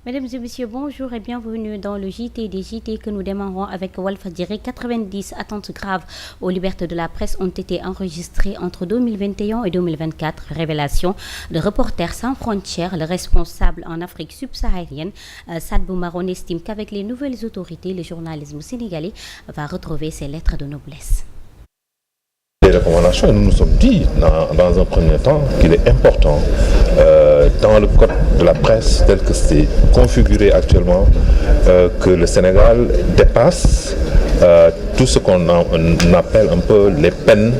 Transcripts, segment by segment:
Mesdames et messieurs, bonjour et bienvenue dans le JT des JT que nous démarrons avec Walfadjri. 90 attentes graves aux libertés de la presse ont été enregistrées entre 2021 et 2024. Révélation de Reporters sans frontières, le responsable en Afrique subsaharienne, Sadbou Maron, estime qu'avec les nouvelles autorités, le journalisme sénégalais va retrouver ses lettres de noblesse. Les recommandations, nous nous sommes dit dans un premier temps qu'il est important dans le code de la presse tel que c'est configuré actuellement que le Sénégal dépasse tout ce qu'on appelle un peu les peines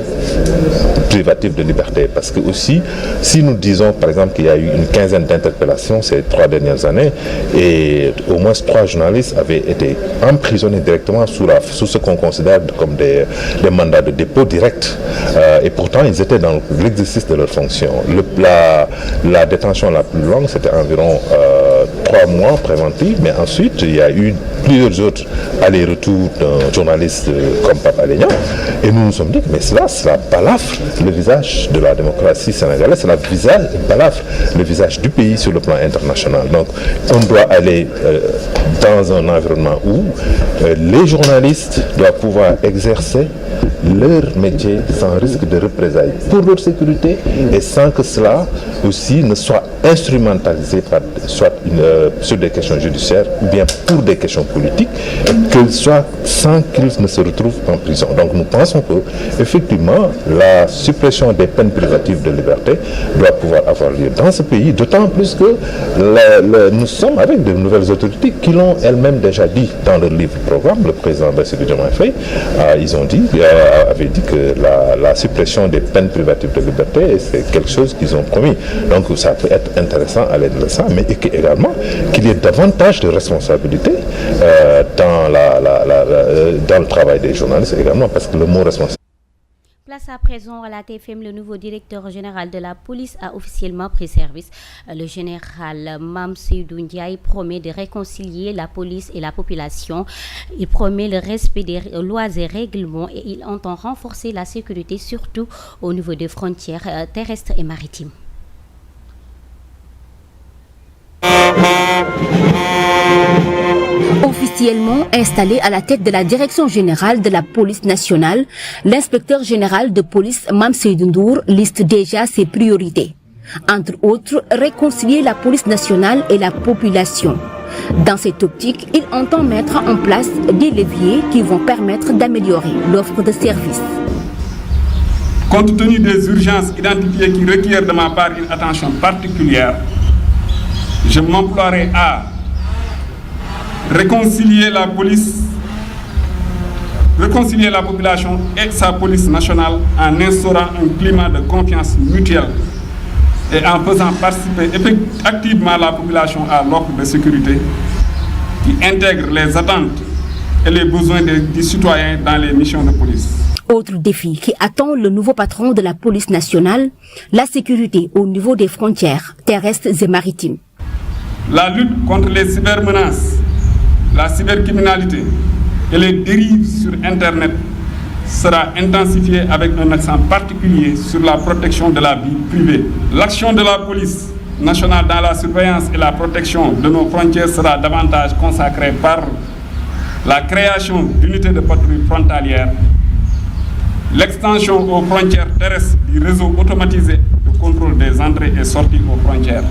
privatives de liberté. Parce que aussi, si nous disons par exemple qu'il y a eu une quinzaine d'interpellations ces 3 dernières années et au moins 3 journalistes avaient été emprisonnés directement sous ce qu'on considère comme des mandats de dépôt direct. Et pourtant, ils étaient dans l'exercice de leur fonction. La détention la plus longue, c'était environ 3 mois préventifs, mais ensuite, il y a eu plusieurs autres allers-retours d'un journaliste comme Pape Alé Niang. Et nous nous sommes dit, mais cela balafre le visage de la démocratie sénégalaise, cela balafre le visage du pays sur le plan international. Donc, on doit aller dans un environnement où les journalistes doivent pouvoir exercer leur métier sans risque de représailles pour leur sécurité et sans que cela aussi ne soit instrumentalisé sur des questions judiciaires ou bien pour des questions politiques, et que soit sans qu'ils ne se retrouvent en prison. Donc nous pensons que effectivement la suppression des peines privatives de liberté doit pouvoir avoir lieu dans ce pays, d'autant plus que nous sommes avec de nouvelles autorités qui l'ont elles-mêmes déjà dit dans leur livre programme. Le président Bassirou Diomaye Faye avait dit que la suppression des peines privatives de liberté, c'est quelque chose qu'ils ont promis. Donc ça peut être intéressant à l'aide de ça, mais également qu'il y ait davantage de responsabilité dans le travail des journalistes également, parce que le mot responsabilité. Place à présent à la TFM, le nouveau directeur général de la police a officiellement pris service. Le général Mame Seydou Ndiaye promet de réconcilier la police et la population. Il promet le respect des lois et règlements et il entend renforcer la sécurité, surtout au niveau des frontières terrestres et maritimes. Officiellement installé à la tête de la direction générale de la police nationale, l'inspecteur général de police Mame Seydou Ndour liste déjà ses priorités. Entre autres, réconcilier la police nationale et la population. Dans cette optique, il entend mettre en place des leviers qui vont permettre d'améliorer l'offre de services. Compte tenu des urgences identifiées qui requièrent de ma part une attention particulière, je m'emploierai à réconcilier la population et sa police nationale en instaurant un climat de confiance mutuelle et en faisant participer activement la population à l'offre de sécurité qui intègre les attentes et les besoins des citoyens dans les missions de police. Autre défi qui attend le nouveau patron de la police nationale, la sécurité au niveau des frontières terrestres et maritimes. La lutte contre les cybermenaces, la cybercriminalité et les dérives sur Internet sera intensifiée avec un accent particulier sur la protection de la vie privée. L'action de la police nationale dans la surveillance et la protection de nos frontières sera davantage consacrée par la création d'unités de patrouille frontalières, l'extension aux frontières terrestres du réseau automatisé de contrôle des entrées et sorties aux frontières.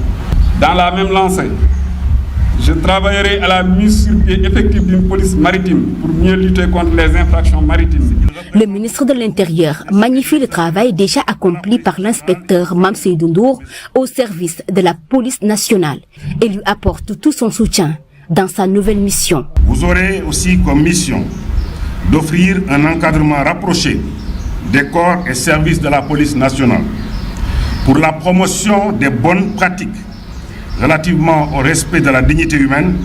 Dans la même lancée, je travaillerai à la mise sur pied effective d'une police maritime pour mieux lutter contre les infractions maritimes. Le ministre de l'Intérieur magnifie le travail déjà accompli par l'inspecteur Mame Seydou Ndour au service de la police nationale et lui apporte tout son soutien dans sa nouvelle mission. Vous aurez aussi comme mission d'offrir un encadrement rapproché des corps et services de la police nationale pour la promotion des bonnes pratiques relativement au respect de la dignité humaine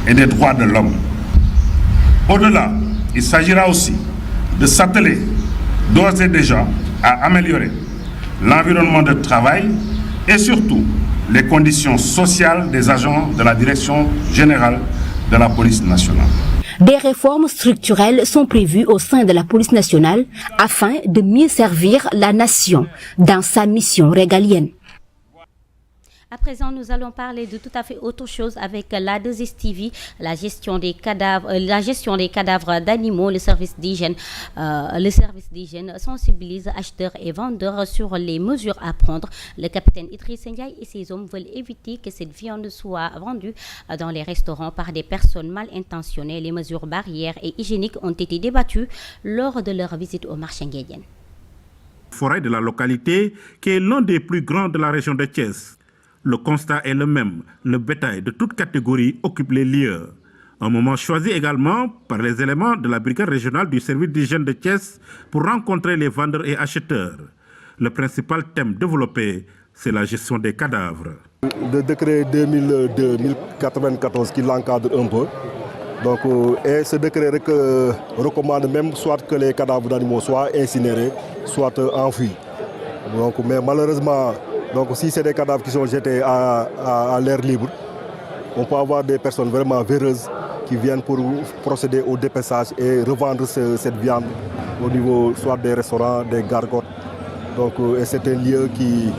et des droits de l'homme. Au-delà, il s'agira aussi de s'atteler d'ores et déjà à améliorer l'environnement de travail et surtout les conditions sociales des agents de la Direction générale de la police nationale. Des réformes structurelles sont prévues au sein de la police nationale afin de mieux servir la nation dans sa mission régalienne. À présent, nous allons parler de tout à fait autre chose avec la 2STV, la gestion des cadavres d'animaux. Le service d'hygiène sensibilise acheteurs et vendeurs sur les mesures à prendre. Le capitaine Idrissa Ndiaye et ses hommes veulent éviter que cette viande soit vendue dans les restaurants par des personnes mal intentionnées. Les mesures barrières et hygiéniques ont été débattues lors de leur visite au marché Nguédiène. Forêt de la localité, qui est l'un des plus grands de la région de Thiès. Le constat est le même, le bétail de toute catégorie occupe les lieux. Un moment choisi également par les éléments de la brigade régionale du service d'hygiène de Thiès pour rencontrer les vendeurs et acheteurs. Le principal thème développé, c'est la gestion des cadavres. Le décret 2002-1094 qui l'encadre un peu. Donc, et ce décret recommande même soit que les cadavres d'animaux soient incinérés, soit enfouis. Donc, mais malheureusement, donc, si c'est des cadavres qui sont jetés à l'air libre, on peut avoir des personnes vraiment véreuses qui viennent pour procéder au dépeçage et revendre cette viande au niveau soit des restaurants, des gargotes. Donc, et c'est un lieu qui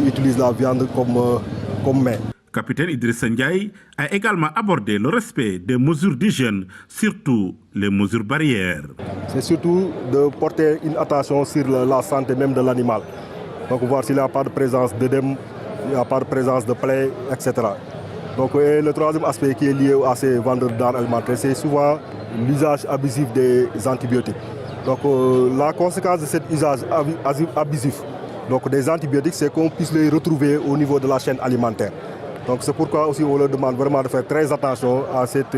utilise la viande comme mets. Capitaine Idrissa Ndiaye a également abordé le respect des mesures d'hygiène, surtout les mesures barrières. C'est surtout de porter une attention sur la santé même de l'animal. Donc voir s'il n'y a pas de présence d'œdème, il n'y a pas de présence de plaies, etc. Donc et le troisième aspect qui est lié à ces vendeurs d'armes alimentaires, c'est souvent l'usage abusif des antibiotiques. Donc la conséquence de cet usage abusif des antibiotiques, c'est qu'on puisse les retrouver au niveau de la chaîne alimentaire. Donc c'est pourquoi aussi on leur demande vraiment de faire très attention à cet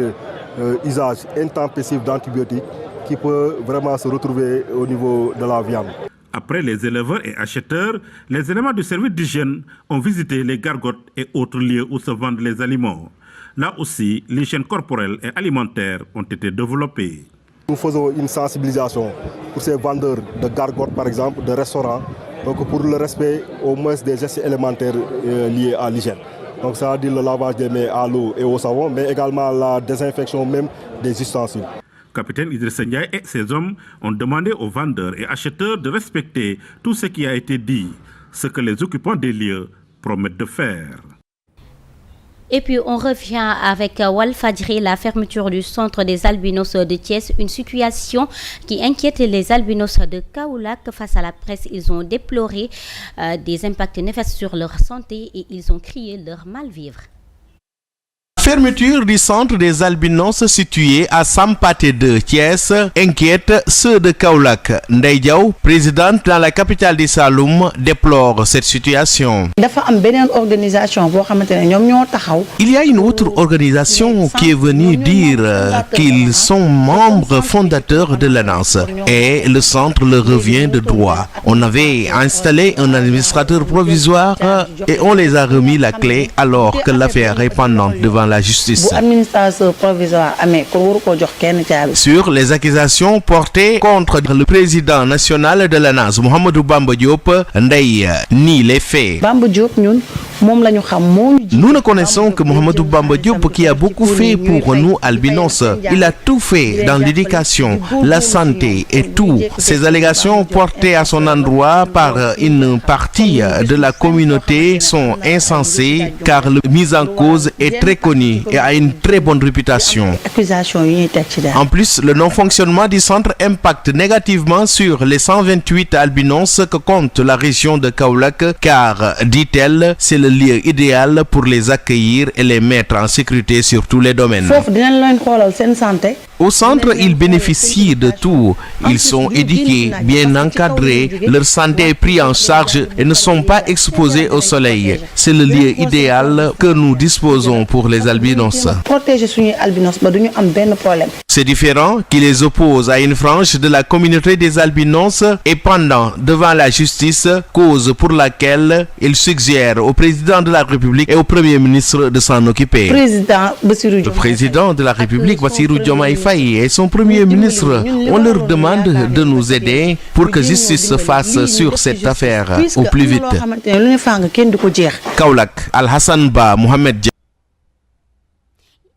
usage intempestif d'antibiotiques qui peut vraiment se retrouver au niveau de la viande. Après les éleveurs et acheteurs, les éléments du service d'hygiène ont visité les gargotes et autres lieux où se vendent les aliments. Là aussi, l'hygiène corporelle et alimentaire ont été développées. Nous faisons une sensibilisation pour ces vendeurs de gargotes, par exemple, de restaurants, donc pour le respect au moins des gestes élémentaires liés à l'hygiène. Donc ça veut dire le lavage des mains à l'eau et au savon, mais également la désinfection même des ustensiles. Capitaine Idrissa Ndiaye et ses hommes ont demandé aux vendeurs et acheteurs de respecter tout ce qui a été dit, ce que les occupants des lieux promettent de faire. Et puis on revient avec Walfadjri, la fermeture du centre des albinos de Thiès, une situation qui inquiète les albinos de Kaolack. Face à la presse, ils ont déploré des impacts néfastes sur leur santé et ils ont crié leur mal-vivre. Fermeture du centre des albinos situé à Sampaté de Thiès inquiète ceux de Kaolack. Ndeye Diaw, présidente dans la capitale du Saloum, déplore cette situation. Il y a une autre organisation qui est venue dire qu'ils sont membres fondateurs de l'ANAS et le centre leur revient de droit. On avait installé un administrateur provisoire et on les a remis la clé alors que l'affaire est pendante devant la justice. Sur les accusations portées contre le président national de l'ANAS, Mouhamadou Bamba Diop, Ndeye nie les faits. Nous ne connaissons que Mouhamadou Bamba Diop qui a beaucoup fait pour nous albinos. Il a tout fait dans l'éducation, la santé et tout. Ces allégations portées à son endroit par une partie de la communauté sont insensées car le mis en cause est très connu et a une très bonne réputation. En plus, le non-fonctionnement du centre impacte négativement sur les 128 albinos que compte la région de Kaolack car, dit-elle, c'est le lieu idéal pour les accueillir et les mettre en sécurité sur tous les domaines. Au centre, ils bénéficient de tout. Ils sont éduqués, bien encadrés, leur santé est prise en charge et ne sont pas exposés au soleil. C'est le lieu idéal que nous disposons pour les albinos. albinos. Protéger suñuy albinos ba duñu am benn problème. Ces différends qui les opposent à une frange de la communauté des albinos et pendant devant la justice, cause pour laquelle ils suggèrent au président de la République et au Premier ministre de s'en occuper. Le président de la République, Bassirou Diomaye Faye, et son Premier ministre, on leur demande de nous aider pour que justice se fasse sur cette affaire au plus vite. Kaolack, Al-Hassan Ba, Mohamed Dia.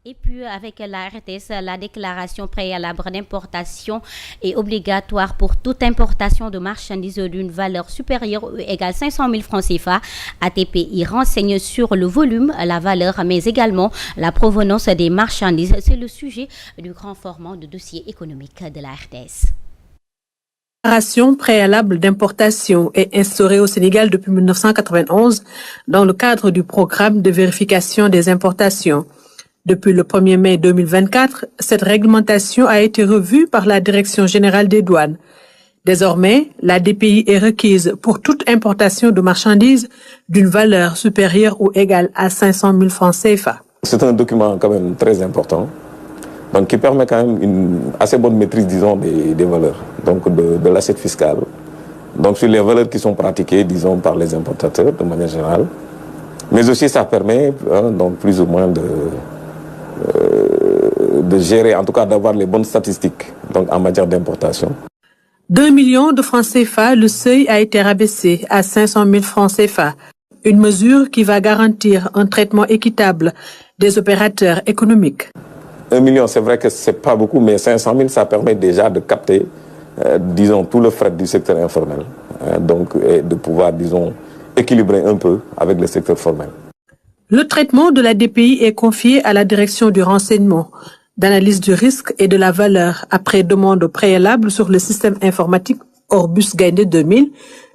Et puis avec la RTS, la déclaration préalable d'importation est obligatoire pour toute importation de marchandises d'une valeur supérieure ou égale à 500 000 francs CFA. ATPI renseigne sur le volume, la valeur, mais également la provenance des marchandises. C'est le sujet du grand format de dossier économique de la RTS. La déclaration préalable d'importation est instaurée au Sénégal depuis 1991 dans le cadre du programme de vérification des importations. Depuis le 1er mai 2024, cette réglementation a été revue par la Direction générale des douanes. Désormais, la DPI est requise pour toute importation de marchandises d'une valeur supérieure ou égale à 500 000 francs CFA. C'est un document quand même très important, donc qui permet quand même une assez bonne maîtrise, disons, des valeurs, donc de l'assiette fiscale. Donc sur les valeurs qui sont pratiquées, disons, par les importateurs de manière générale. Mais aussi ça permet donc plus ou moins de gérer, en tout cas d'avoir les bonnes statistiques donc en matière d'importation. 2 millions de francs CFA, le seuil a été rabaissé à 500 000 francs CFA. Une mesure qui va garantir un traitement équitable des opérateurs économiques. 1 million, c'est vrai que c'est pas beaucoup, mais 500 000, ça permet déjà de capter, disons, tout le fret du secteur informel. Donc, et de pouvoir, disons, équilibrer un peu avec le secteur formel. Le traitement de la DPI est confié à la direction du renseignement, d'analyse du risque et de la valeur après demande préalable sur le système informatique Orbus Gaïndé 2000,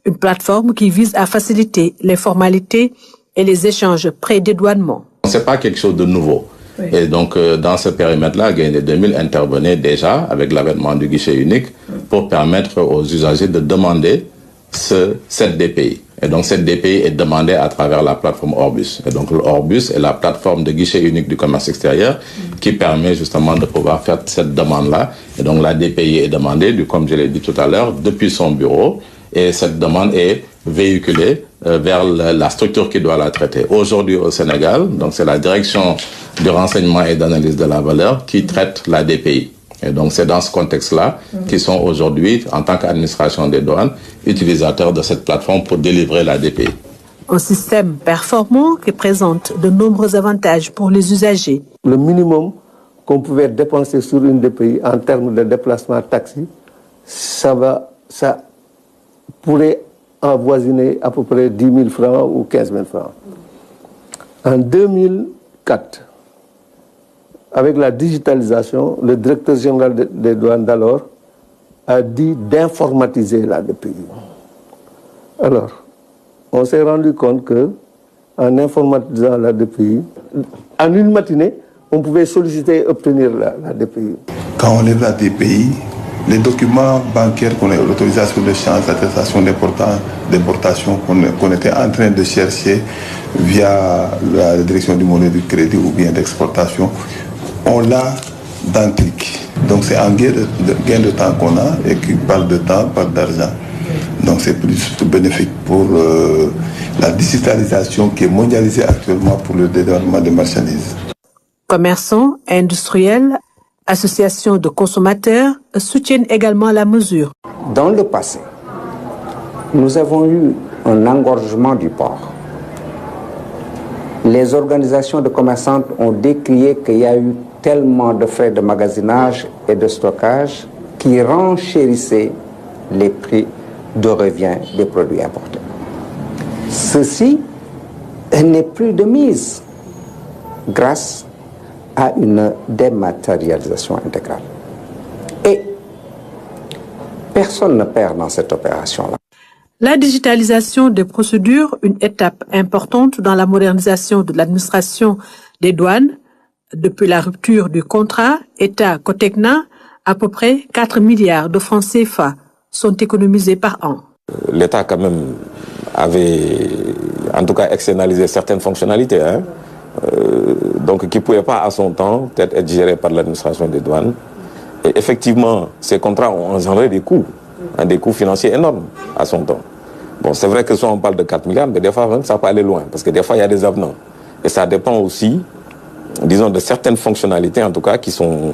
une plateforme qui vise à faciliter les formalités et les échanges pré-dédouanement. Ce n'est pas quelque chose de nouveau. Oui. Et donc, dans ce périmètre-là, Gaïndé 2000 intervenait déjà avec l'avènement du guichet unique pour permettre aux usagers de demander cette DPI. Et donc, cette DPI est demandée à travers la plateforme Orbus. Et donc, l'Orbus est la plateforme de guichet unique du commerce extérieur qui permet justement de pouvoir faire cette demande-là. Et donc, la DPI est demandée, comme je l'ai dit tout à l'heure, depuis son bureau. Et cette demande est véhiculée vers la structure qui doit la traiter. Aujourd'hui, au Sénégal, donc c'est la direction du renseignement et d'analyse de la valeur qui traite la DPI. Et donc, c'est dans ce contexte-là qu'ils sont aujourd'hui, en tant qu'administration des douanes, utilisateurs de cette plateforme pour délivrer la DPI. Un système performant qui présente de nombreux avantages pour les usagers. Le minimum qu'on pouvait dépenser sur une DPI en termes de déplacement taxi, ça pourrait avoisiner à peu près 10 000 francs ou 15 000 francs. En 2004, avec la digitalisation, le directeur général des douanes d'alors a dit d'informatiser la DPI. Alors, on s'est rendu compte qu'en informatisant la DPI, en une matinée, on pouvait solliciter et obtenir la DPI. Quand on lève la DPI, les documents bancaires qu'on a, l'autorisation de change, l'attestation d'importation qu'on était en train de chercher via la direction du monnaie du crédit ou bien d'exportation, on l'a d'un clic. Donc c'est un gain de temps qu'on a et qui parle de temps, parle d'argent. Donc c'est plus bénéfique pour la digitalisation qui est mondialisée actuellement pour le dédouanement des marchandises. Commerçants, industriels, associations de consommateurs soutiennent également la mesure. Dans le passé, nous avons eu un engorgement du port. Les organisations de commerçantes ont décrié qu'il y a eu tellement de frais de magasinage et de stockage qui renchérissaient les prix de revient des produits importés. Ceci n'est plus de mise grâce à une dématérialisation intégrale. Et personne ne perd dans cette opération-là. La digitalisation des procédures, une étape importante dans la modernisation de l'administration des douanes. Depuis la rupture du contrat État-Cotecna, à peu près 4 milliards de francs CFA sont économisés par an. L'État quand même avait en tout cas externalisé certaines fonctionnalités donc qui ne pouvaient pas à son temps peut-être être gérés par l'administration des douanes. Et effectivement, ces contrats ont engendré des coûts financiers énormes à son temps. Bon, c'est vrai que soit on parle de 4 milliards, mais des fois même, ça peut aller loin, parce que des fois il y a des avenants. Et ça dépend aussi, disons, de certaines fonctionnalités, en tout cas, qui sont,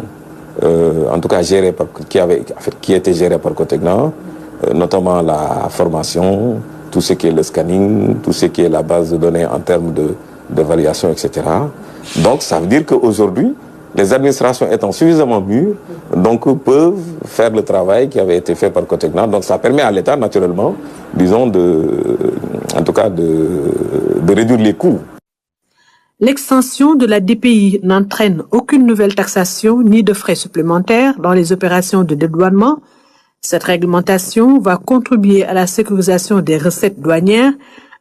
en tout cas, qui étaient gérées par Cotecna, notamment la formation, tout ce qui est le scanning, tout ce qui est la base de données en termes de variation, etc. Donc, ça veut dire qu'aujourd'hui, les administrations étant suffisamment mûres, donc peuvent faire le travail qui avait été fait par Cotecna. Donc, ça permet à l'État, naturellement, disons, en tout cas, de réduire les coûts. L'extension de la DPI n'entraîne aucune nouvelle taxation ni de frais supplémentaires dans les opérations de dédouanement. Cette réglementation va contribuer à la sécurisation des recettes douanières,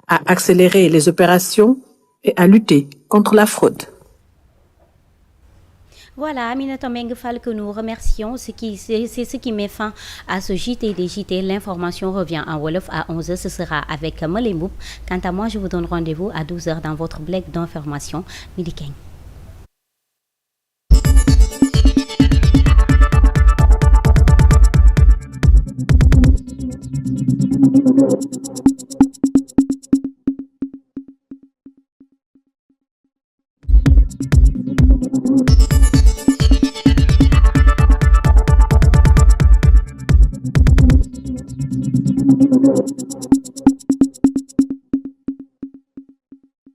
à accélérer les opérations et à lutter contre la fraude. Voilà, Aminata Mbengue Fall, que nous remercions. C'est ce qui met fin à ce JT des JT. L'information revient en Wolof à 11h. Ce sera avec Molé Mboup. Quant à moi, je vous donne rendez-vous à 12h dans votre bloc d'information. Midi Keng. Thank you.